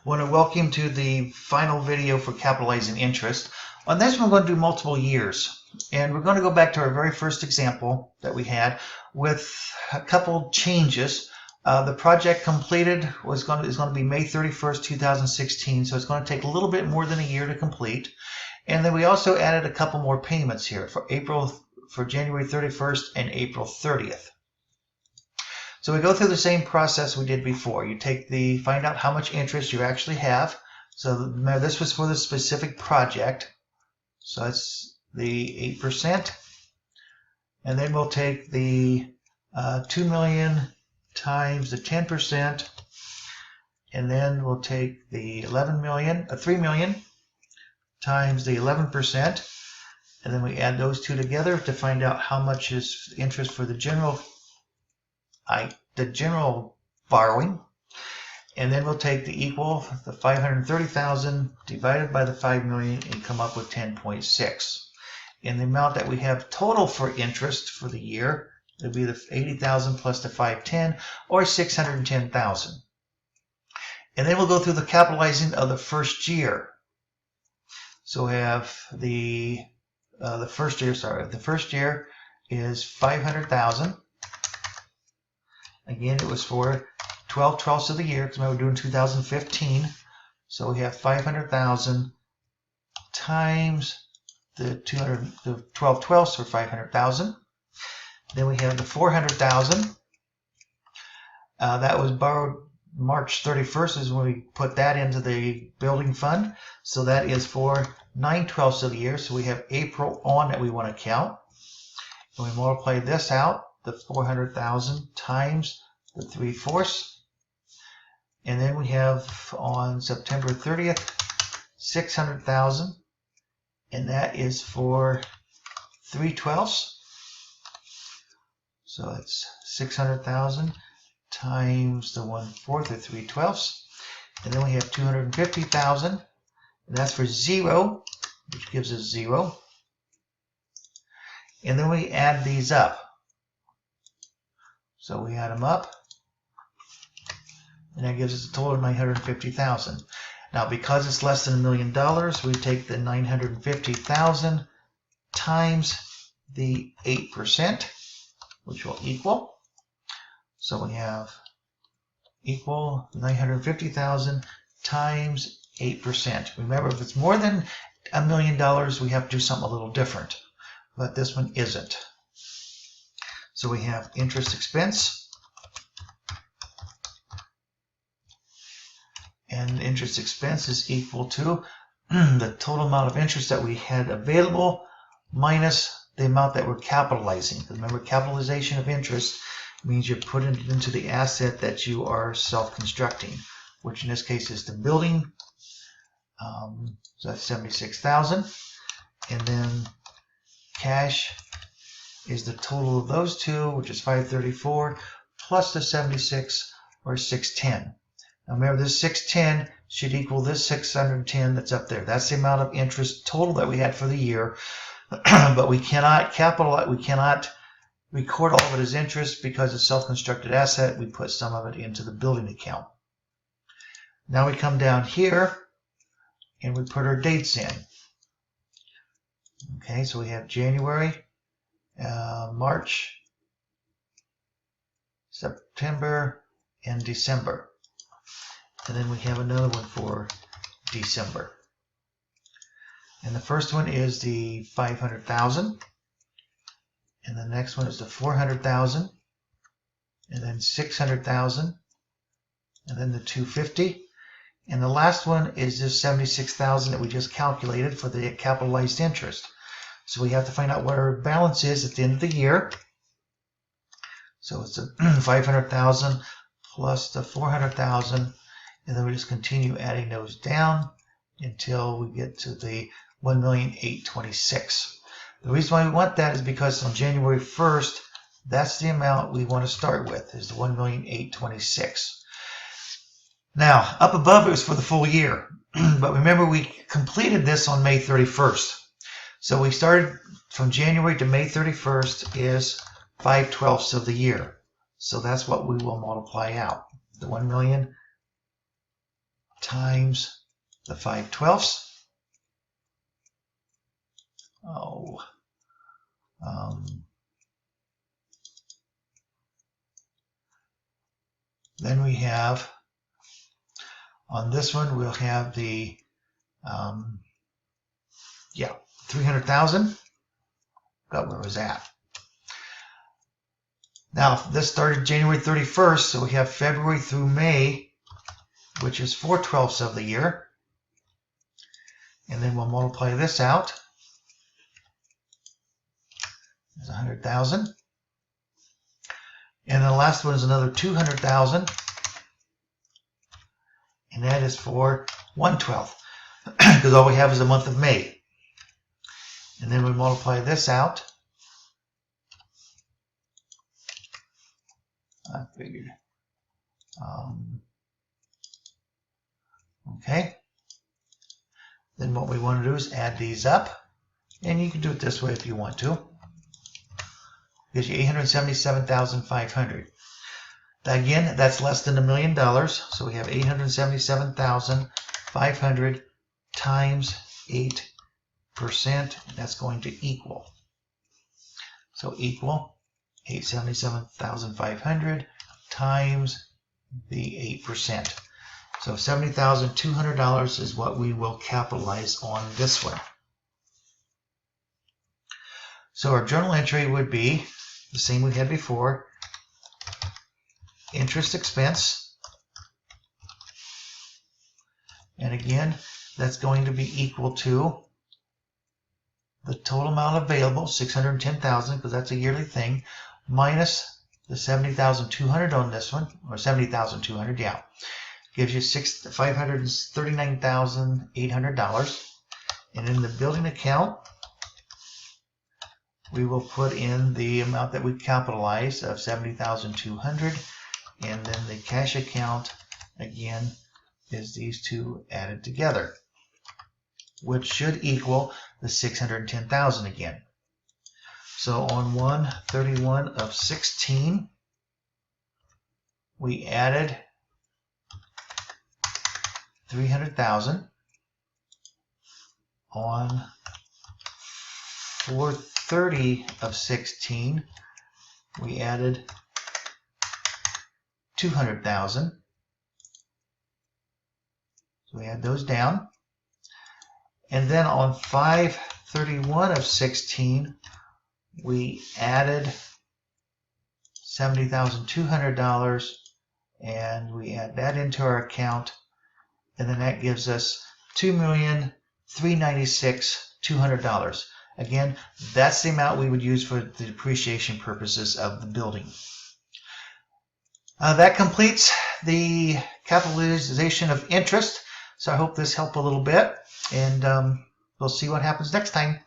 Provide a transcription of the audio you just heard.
I want to welcome you to the final video for capitalizing interest. On this one, we're going to do multiple years. And we're going to go back to our very first example that we had with a couple changes. The project completed is going to be May 31st, 2016, so it's going to take a little bit more than a year to complete. And then we also added a couple more payments here for January 31st and April 30th. So we go through the same process we did before. You find out how much interest you actually have. So remember, this was for the specific project. So that's the 8%. And then we'll take the 2 million times the 10%. And then we'll take the 3 million times the 11%. And then we add those two together to find out how much is interest for the general borrowing. And then we'll take the 530,000 divided by the 5 million and come up with 10.6. And the amount that we have total for interest for the year would be the 80,000 plus the 510, or 610,000. And then we'll go through the capitalizing of the first year. So we have the first year is 500,000. Again, it was for 12/12ths of the year, because we're doing 2015. So we have 500,000 times the 12/12ths for 500,000. Then we have the 400,000. That was borrowed March 31st is when we put that into the building fund. So that is for 9/12ths of the year. So we have April on that we want to count. And we multiply this out, the 400,000 times the 3/4. And then we have on September 30th, 600,000. And that is for 3/12ths. So it's 600,000 times the 1/4 or 3/12ths. And then we have 250,000. And that's for 0, which gives us 0. And then we add these up. So we add them up, and that gives us a total of 950,000. Now, because it's less than $1 million, we take the 950,000 times the 8%, which will equal. So we have equal 950,000 times 8%. Remember, if it's more than $1 million, we have to do something a little different. But this one isn't. So we have interest expense. And interest expense is equal to the total amount of interest that we had available minus the amount that we're capitalizing. Remember, capitalization of interest means you're putting it into the asset that you are self-constructing, which in this case is the building. So that's 76,000. And then cash is the total of those two, which is 534, plus the 76, or 610. Now remember, this 610 should equal this 610 that's up there. That's the amount of interest total that we had for the year. But we cannot capitalize, we cannot record all of it as interest because it's self-constructed asset. We put some of it into the building account. Now we come down here and we put our dates in. Okay, so we have January, March, September, and December. And then we have another one for December. And the first one is the 500,000. And the next one is the 400,000. And then 600,000. And then the 250. And the last one is this 76,000 that we just calculated for the capitalized interest. So we have to find out what our balance is at the end of the year. So it's a 500,000 plus the 400,000, and then we just continue adding those down until we get to the 1,826,000. The reason why we want that is because on January 1st, that's the amount we want to start with, is the 1,826,000. Now, up above it was for the full year, but remember we completed this on May 31st. So we started from January to May 31st is 5/12ths of the year. So that's what we will multiply out. The 1 million times the 5/12. Then we have, on this one, we'll have the 300,000. Got where it was at. Now, this started January 31st, so we have February through May, which is 4/12 of the year. And then we'll multiply this out. There's 100,000. And the last one is another 200,000. And that is for 1/12, because all we have is the month of May. And then we multiply this out. I figured. Okay. Then what we want to do is add these up. And you can do it this way if you want to. Gives you $877,500. Again, that's less than $1 million. So we have $877,500 times 8%. That's going to equal. So equal $877,500 times the 8%. So $70,200 is what we will capitalize on this one. So our journal entry would be the same we had before. Interest expense. And again, that's going to be equal to the total amount available, $610,000, because that's a yearly thing, minus the $70,200 on this one, or $70,200, yeah. Gives you $539,800. And in the building account, we will put in the amount that we capitalized of $70,200, and then the cash account again is these two added together, which should equal the $610,000 again. So on 1/31/16, we added $300,000. On 4/30/16, we added $200,000. So we add those down. And then on 5/31/16, we added $70,200, and we add that into our account, and then that gives us $2,396,200. Again, that's the amount we would use for the depreciation purposes of the building. That completes the capitalization of interest. So I hope this helped a little bit, and we'll see what happens next time.